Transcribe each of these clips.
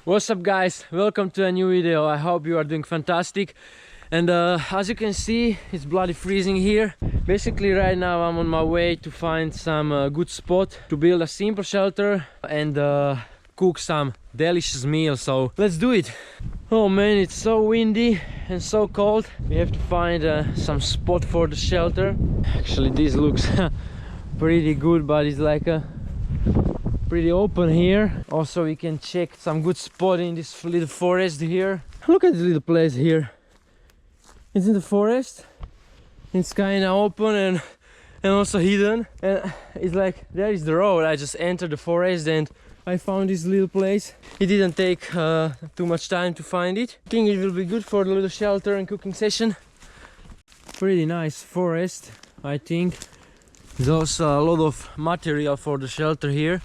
What's up guys, welcome to a new video. I hope you are doing fantastic. And as you can see, it's bloody freezing here. Basically right now I'm on my way to find some good spot to build a simple shelter and cook some delicious meal. So let's do it. Oh man, it's so windy and so cold. We have to find some spot for the shelter. Actually this looks pretty good, but it's like a pretty open here. Also we can check some good spot in this little forest here. Look at this little place here. It's in the forest. It's kind of open and also hidden, and it's like there is the road. I just entered the forest and I found this little place. It didn't take too much time to find it. I think it will be good for the little shelter and cooking session. Pretty nice forest, I think. There's also a lot of material for the shelter here.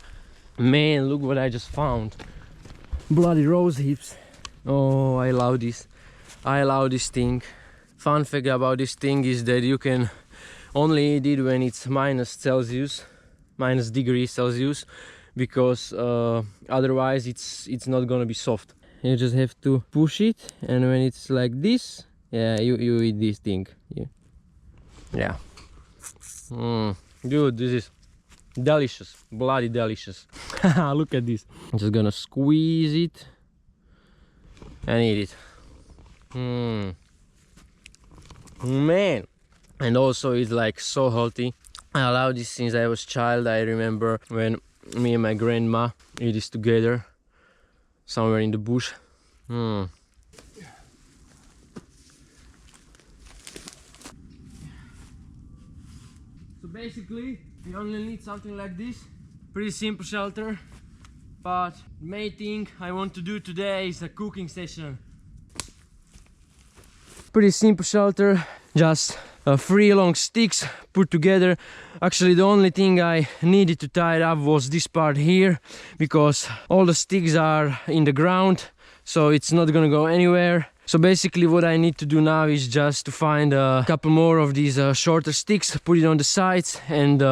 Man, look what I just found. Bloody rose hips. Oh, I love this. I love this thing. Fun fact about this thing is that you can only eat it when it's minus degrees Celsius, because otherwise it's not gonna be soft. You just have to push it, and when it's like this, yeah, you eat this thing. Yeah. Dude, this is delicious, bloody delicious. Look at this. I'm just gonna squeeze it and eat it. Man, and also it's like so healthy. I love this since I was a child. I remember when me and my grandma eat this together somewhere in the bush. So basically we only need something like this. Pretty simple shelter, but the main thing I want to do today is a cooking session. Pretty simple shelter, just 3 long sticks put together. Actually the only thing I needed to tie it up was this part here, because all the sticks are in the ground, so it's not gonna go anywhere. So basically what I need to do now is just to find a couple more of these shorter sticks, put it on the sides, and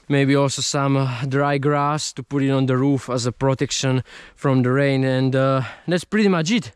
maybe also some dry grass to put it on the roof as a protection from the rain, and that's pretty much it.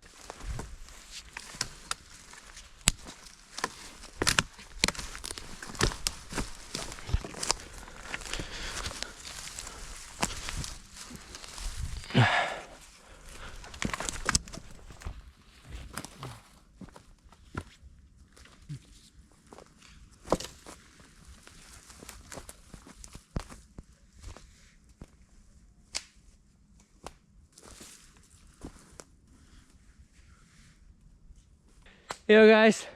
Yo guys,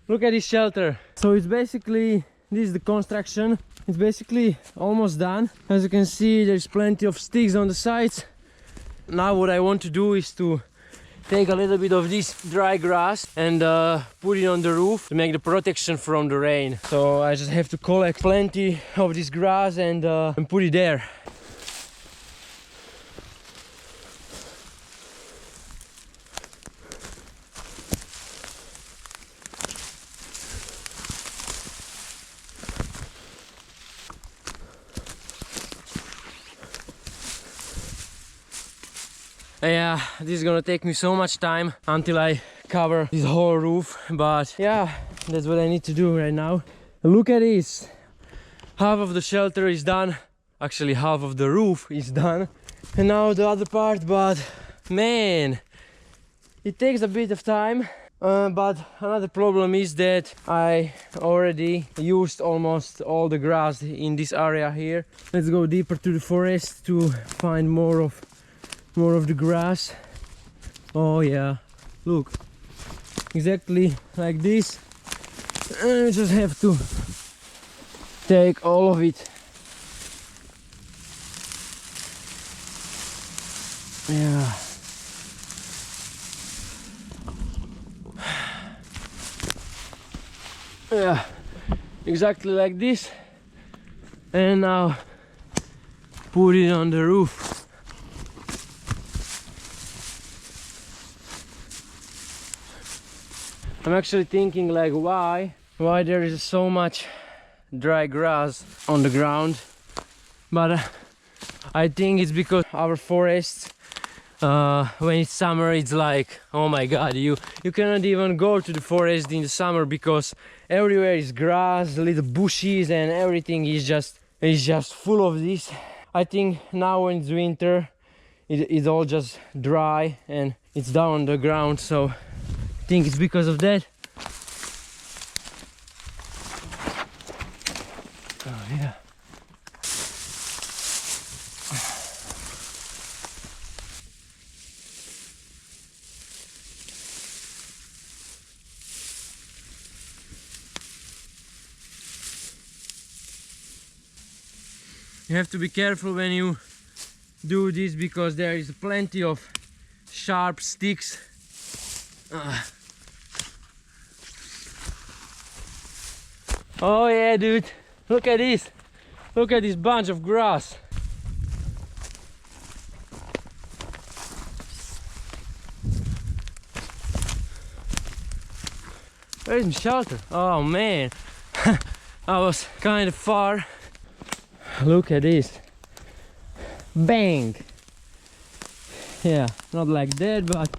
look at this shelter. So it's basically, this is the construction. It's basically almost done. As you can see, there's plenty of sticks on the sides. Now what I want to do is to take a little bit of this dry grass and put it on the roof to make the protection from the rain. So I just have to collect plenty of this grass and put it there. Yeah, this is gonna take me so much time until I cover this whole roof, but yeah, that's what I need to do right now. Look at this. Half of the shelter is done. Actually, half of the roof is done. And now the other part, but man, it takes a bit of time. But another problem is that I already used almost all the grass in this area here. Let's go deeper to the forest to find more of the grass. Oh yeah, look, exactly like this. And you just have to take all of it. Yeah. Yeah, exactly like this. And now put it on the roof. I'm actually thinking like why there is so much dry grass on the ground, but I think it's because our forests when it's summer, it's like, oh my god, you cannot even go to the forest in the summer because everywhere is grass, little bushes, and everything is just full of this. I think now when it's winter, it's all just dry and it's down on the ground, so I think it's because of that. Oh yeah. You have to be careful when you do this because there is plenty of sharp sticks. Oh yeah, dude, look at this. Look at this bunch of grass. Where's my shelter? Oh man, I was kind of far. Look at this. Bang! Yeah, not like that, but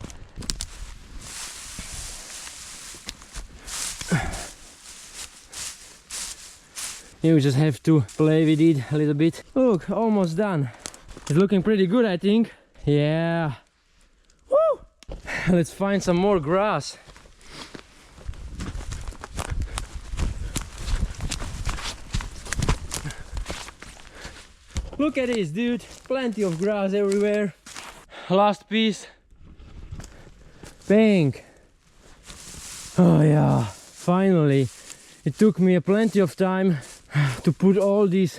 you just have to play with it a little bit. Look, almost done. It's looking pretty good, I think. Yeah. Woo! Let's find some more grass. Look at this, dude. Plenty of grass everywhere. Last piece. Bang. Oh yeah, finally. It took me plenty of time to put all this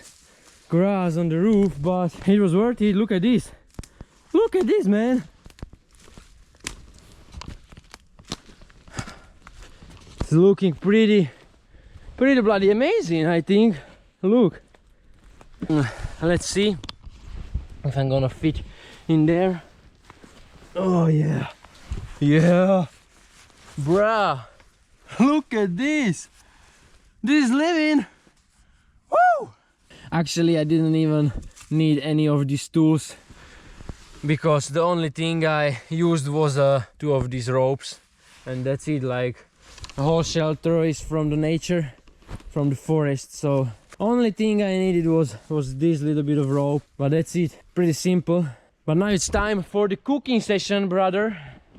grass on the roof, but it was worth it. Look at this. Look at this, man. It's looking pretty bloody amazing, I think. Look. Let's see if I'm gonna fit in there. Oh yeah, yeah, bruh, look at this. This is Livin. Woo! Actually, I didn't even need any of these tools because the only thing I used was 2 of these ropes, and that's it. Like, the whole shelter is from the nature, from the forest, so only thing I needed was this little bit of rope, but that's it. Pretty simple. But now it's time for the cooking session, brother.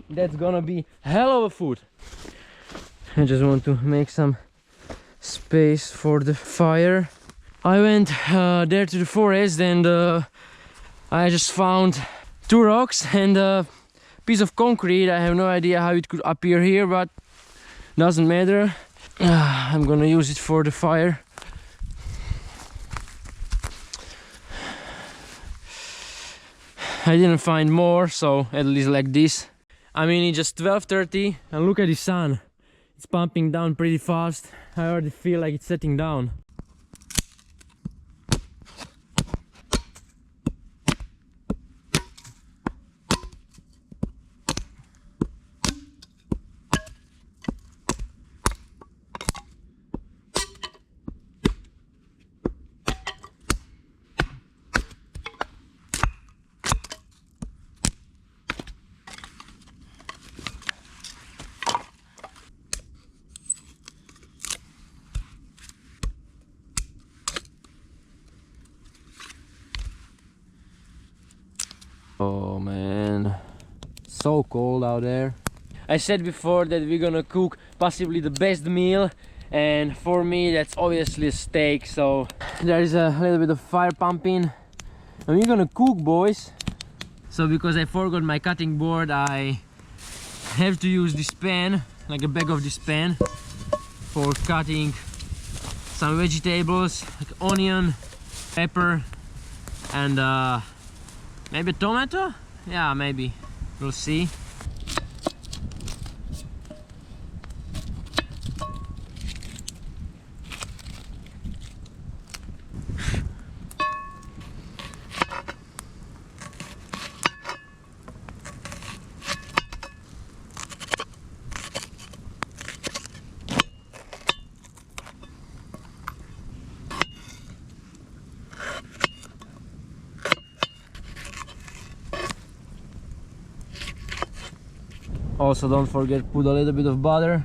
That's gonna be hell of a food. I just want to make some space for the fire. I went there to the forest and I just found 2 rocks and a piece of concrete. I have no idea how it could appear here, but doesn't matter. I'm gonna use it for the fire. I didn't find more, so at least like this. I mean, it's just 12:30 and look at the sun. It's pumping down pretty fast. I already feel like it's setting down. Oh man, so cold out there. I said before that we're gonna cook possibly the best meal, and for me that's obviously a steak. So there is a little bit of fire pumping and we're gonna cook, boys. So because I forgot my cutting board, I have to use this pan, like a bag of this pan, for cutting some vegetables like onion, pepper, and maybe a tomato? Yeah, maybe. We'll see. Also, don't forget put a little bit of butter.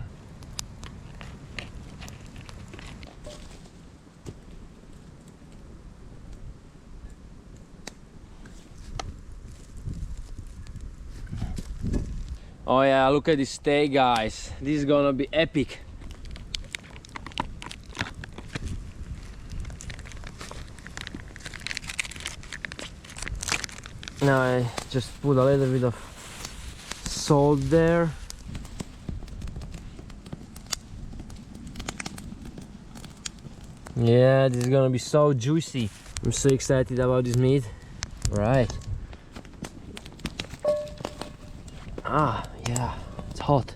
Oh yeah, look at this steak, guys. This is gonna be epic. Now I just put a little bit of salt there. Yeah, this is gonna be so juicy. I'm so excited about this meat. Right. Ah, yeah, it's hot.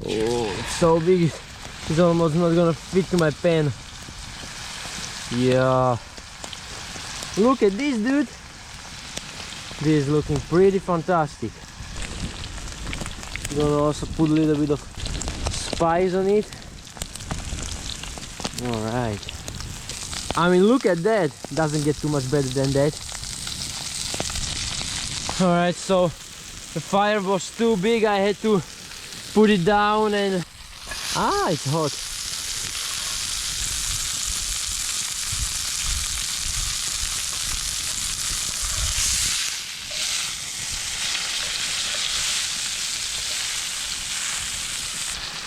Oh, it's so big, it's almost not gonna fit to my pan. Yeah. Look at this, dude. This is looking pretty fantastic. Gonna also put a little bit of spice on it. Alright. I mean, look at that. Doesn't get too much better than that. Alright, so the fire was too big. I had to put it down and... Ah, it's hot.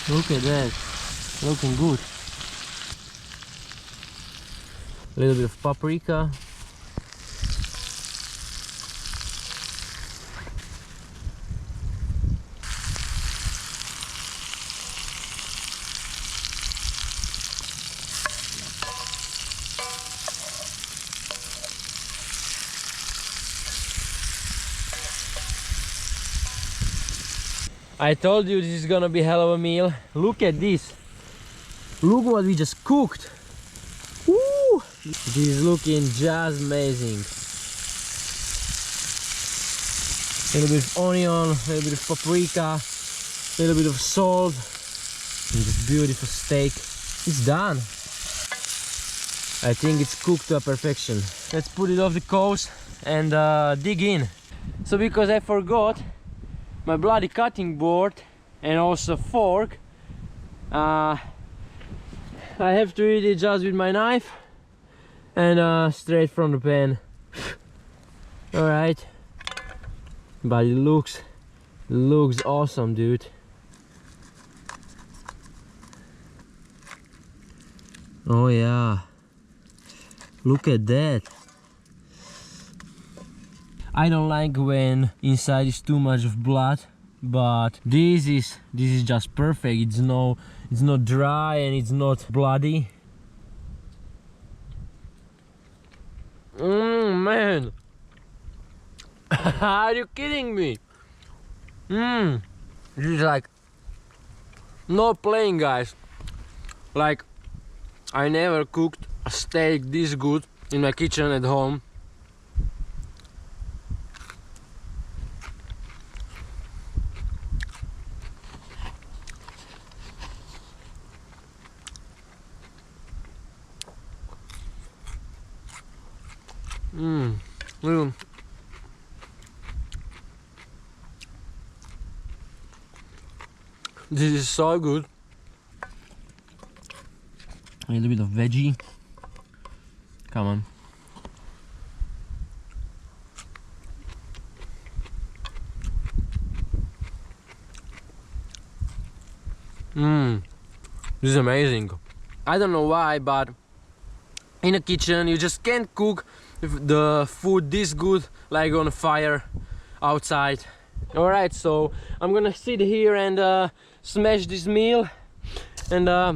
Look at that, looking good. A little bit of paprika. I told you this is gonna be hell of a meal. Look at this. Look what we just cooked. Woo! This is looking just amazing. A little bit of onion, a little bit of paprika, a little bit of salt, and this beautiful steak. It's done. I think it's cooked to a perfection. Let's put it off the coals and dig in. So because I forgot my bloody cutting board and also fork, I have to eat it just with my knife and straight from the pan. All right, but it looks awesome, dude. Oh yeah, look at that. I don't like when inside is too much of blood, but this is just perfect. It's not dry and it's not bloody. Man. Are you kidding me? This is like no playing, guys. Like, I never cooked a steak this good in my kitchen at home. This is so good. A little bit of veggie. Come on. This is amazing. I don't know why, but in a kitchen you just can't cook the food this good like on a fire outside. Alright, so I'm gonna sit here and smash this meal, and I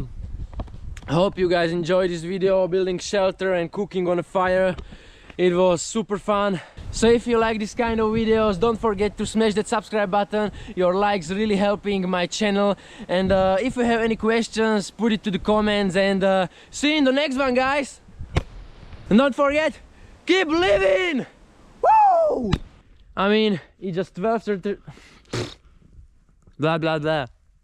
hope you guys enjoyed this video building shelter and cooking on a fire. It was super fun. So if you like this kind of videos, don't forget to smash that subscribe button. Your likes really helping my channel, and if you have any questions, put it to the comments, and see you in the next one, guys. And don't forget, keep living! Woo! I mean, it's just 12:30. Blah blah blah.